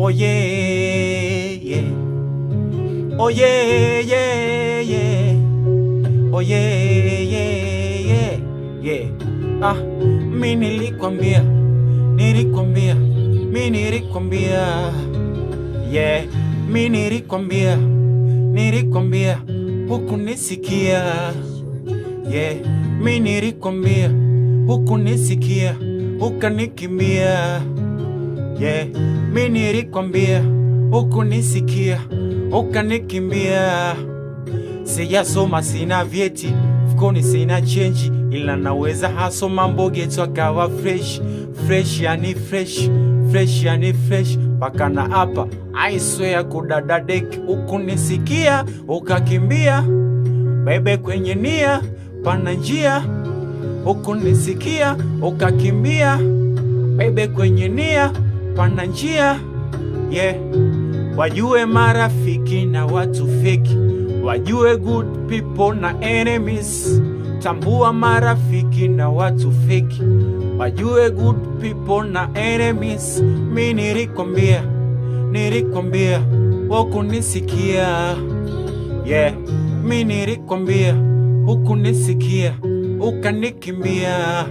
Oh yeah, yeah. Oh yeah, yeah, yeah. Oh yeah, yeah, yeah, yeah. Mi nilikwambia, yeah. Mi nilikwambia, hukunisikia. Yeah, mi nilikwambia, hukunisikia, ukanikimbia. Yeah, mi nilikwambia, hukunisikia, ukanikimbia. Sijasoma, sina vyeti, mfukoni sina change, ila naweza haso mambo geto akawa fresh yani fresh paka na hapa I swear kudada deki. Ukunisikia ukakimbia, bebe kwenye nia pana njia. Ukunisikia ukakimbia, bebe kwenye nia pana njia. Yeah, wajue marafiki na watu feki, wajue good people na enemies. Tambua marafiki na watu feki, wajue good people na enemies. Mi nilikwambia, hukunisikia. Yeah, mi nilikwambia, hukunisikia, ukanikimbia.